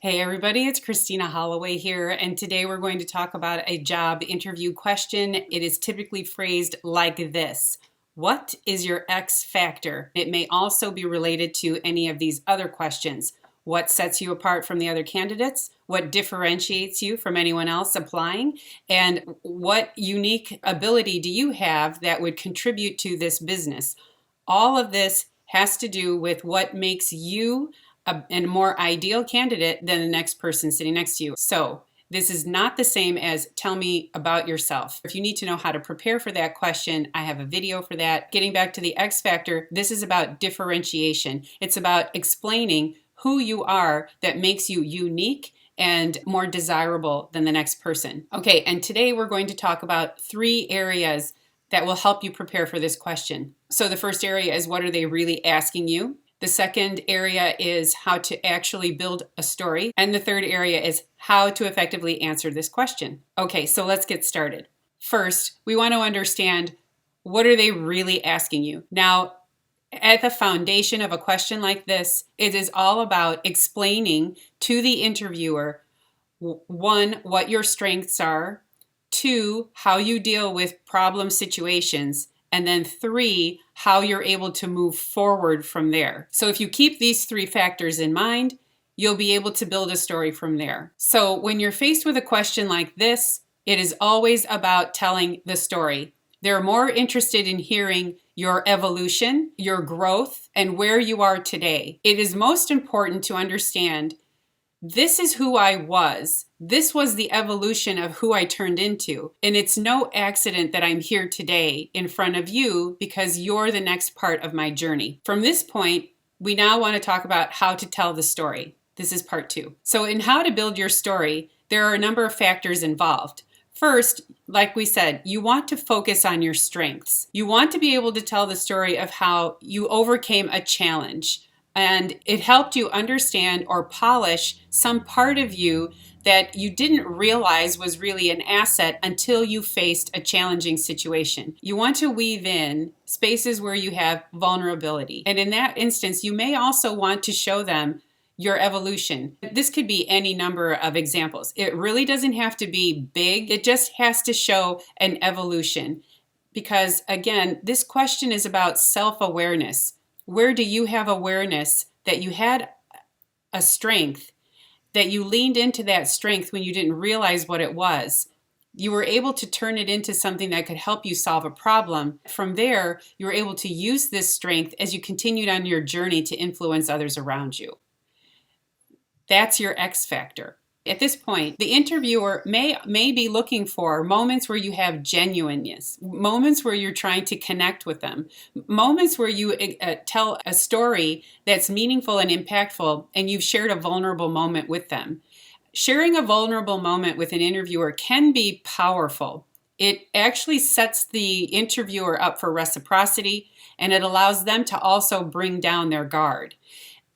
Hey everybody, it's Christina Holloway here, and today we're going to talk about a job interview question. It is typically phrased like this: what is your X factor? It may also be related to any of these other questions. What sets you apart from the other candidates? What differentiates you from anyone else applying? And what unique ability do you have that would contribute to this business? All of this has to do with what makes you a more ideal candidate than the next person sitting next to you. So this is not the same as tell me about yourself. If you need to know how to prepare for that question, I have a video for that. Getting back to the X factor, this is about differentiation. It's about explaining who you are that makes you unique and more desirable than the next person. Okay, and today we're going to talk about 3 areas that will help you prepare for this question. So the first area is, what are they really asking you? The second area is how to actually build a story. And the third area is how to effectively answer this question. Okay, so let's get started. First, we want to understand, what are they really asking you? Now, at the foundation of a question like this, it is all about explaining to the interviewer, 1, what your strengths are, 2, how you deal with problem situations, and then 3, how you're able to move forward from there. So if you keep these 3 factors in mind, you'll be able to build a story from there. So when you're faced with a question like this, it is always about telling the story. They're more interested in hearing your evolution, your growth, and where you are today. It is most important to understand, this is who I was. This was the evolution of who I turned into. And it's no accident that I'm here today in front of you, because you're the next part of my journey. From this point, we now want to talk about how to tell the story. This is part 2. So in how to build your story, there are a number of factors involved. First, like we said, you want to focus on your strengths. You want to be able to tell the story of how you overcame a challenge, and it helped you understand or polish some part of you that you didn't realize was really an asset until you faced a challenging situation. You want to weave in spaces where you have vulnerability. And in that instance, you may also want to show them your evolution. This could be any number of examples. It really doesn't have to be big. It just has to show an evolution. Because again, this question is about self-awareness. Where do you have awareness that you had a strength, that you leaned into that strength when you didn't realize what it was? You were able to turn it into something that could help you solve a problem. From there, you were able to use this strength as you continued on your journey to influence others around you. That's your X factor. At this point, the interviewer may be looking for moments where you have genuineness, moments where you're trying to connect with them, moments where you tell a story that's meaningful and impactful, and you've shared a vulnerable moment with them. Sharing a vulnerable moment with an interviewer can be powerful. It actually sets the interviewer up for reciprocity, and it allows them to also bring down their guard.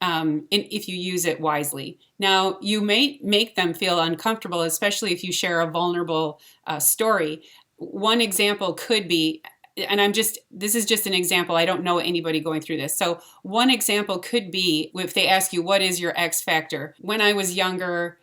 If you use it wisely. Now, you may make them feel uncomfortable, especially if you share a vulnerable story. One example could be, and this is just an example, I don't know anybody going through this. So one example could be if they ask you, what is your X factor? When I was younger,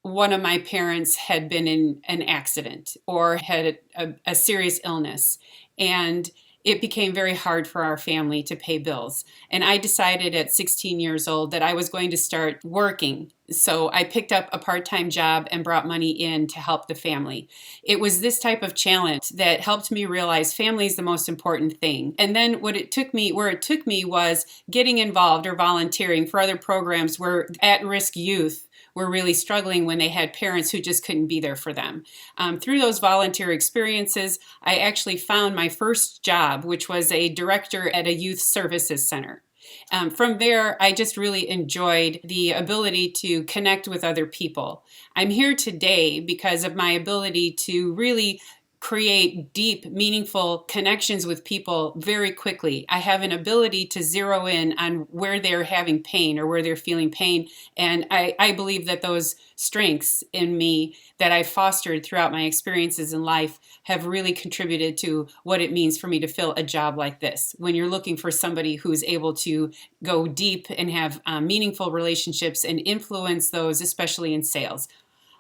one of my parents had been in an accident or had a serious illness, and it became very hard for our family to pay bills. And I decided at 16 years old that I was going to start working. So I picked up a part-time job and brought money in to help the family. It was this type of challenge that helped me realize family is the most important thing. And then where it took me was getting involved or volunteering for other programs where at-risk youth were really struggling when they had parents who just couldn't be there for them. Through those volunteer experiences, I actually found my first job, which was a director at a youth services center. From there, I just really enjoyed the ability to connect with other people. I'm here today because of my ability to really create deep, meaningful connections with people very quickly. I have an ability to zero in on where they're having pain or where they're feeling pain. And I believe that those strengths in me that I fostered throughout my experiences in life have really contributed to what it means for me to fill a job like this. When you're looking for somebody who's able to go deep and have meaningful relationships and influence those, especially in sales.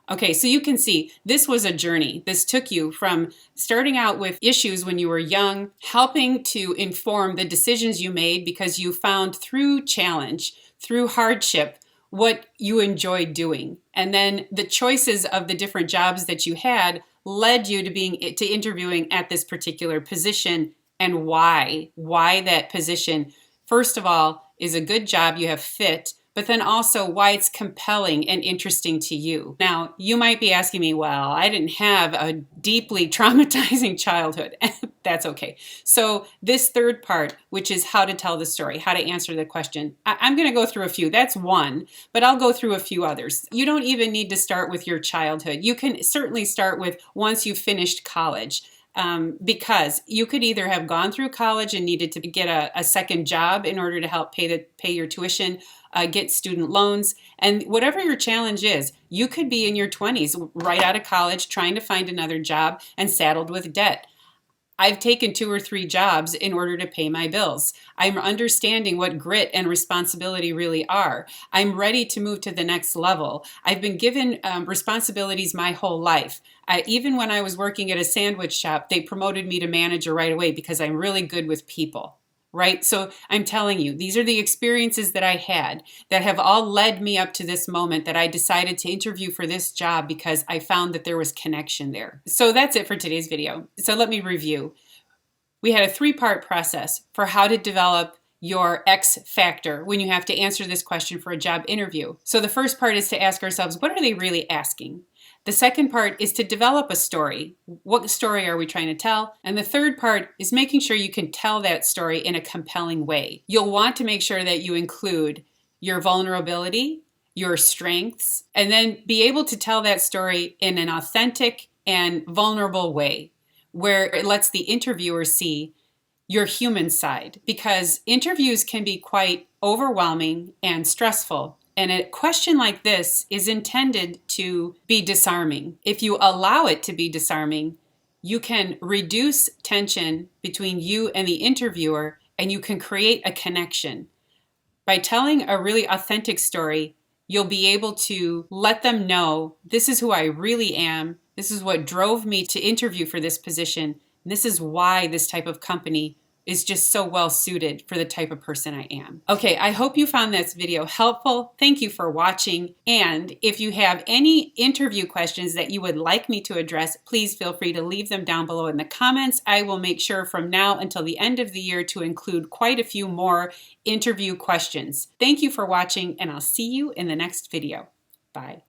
Okay, so you can see this was a journey. This took you from starting out with issues when you were young, helping to inform the decisions you made because you found through challenge, through hardship, what you enjoyed doing. And then the choices of the different jobs that you had led you to interviewing at this particular position, and why that position, first of all, is a good job, you have fit, but then also why it's compelling and interesting to you. Now, you might be asking me, well, I didn't have a deeply traumatizing childhood. That's okay. So this third part, which is how to tell the story, how to answer the question, I'm going to go through a few. That's one, but I'll go through a few others. You don't even need to start with your childhood. You can certainly start with once you've finished college. Because you could either have gone through college and needed to get a second job in order to help pay your tuition, get student loans, and whatever your challenge is, you could be in your 20s, right out of college, trying to find another job and saddled with debt. I've taken 2 or 3 jobs in order to pay my bills. I'm understanding what grit and responsibility really are. I'm ready to move to the next level. I've been given responsibilities my whole life. Even when I was working at a sandwich shop, they promoted me to manager right away because I'm really good with people. Right? So I'm telling you, these are the experiences that I had that have all led me up to this moment that I decided to interview for this job because I found that there was connection there. So that's it for today's video. So let me review. We had a 3-part process for how to develop your X factor when you have to answer this question for a job interview. So the first part is to ask ourselves, what are they really asking? The second part is to develop a story. What story are we trying to tell? And the third part is making sure you can tell that story in a compelling way. You'll want to make sure that you include your vulnerability, your strengths, and then be able to tell that story in an authentic and vulnerable way where it lets the interviewer see your human side, because interviews can be quite overwhelming and stressful. And a question like this is intended to be disarming. If you allow it to be disarming, you can reduce tension between you and the interviewer, and you can create a connection. By telling a really authentic story, you'll be able to let them know, this is who I really am, this is what drove me to interview for this position, and this is why this type of company is just so well suited for the type of person I am. Okay, I hope you found this video helpful. Thank you for watching. And if you have any interview questions that you would like me to address, please feel free to leave them down below in the comments. I will make sure from now until the end of the year to include quite a few more interview questions. Thank you for watching, and I'll see you in the next video. Bye.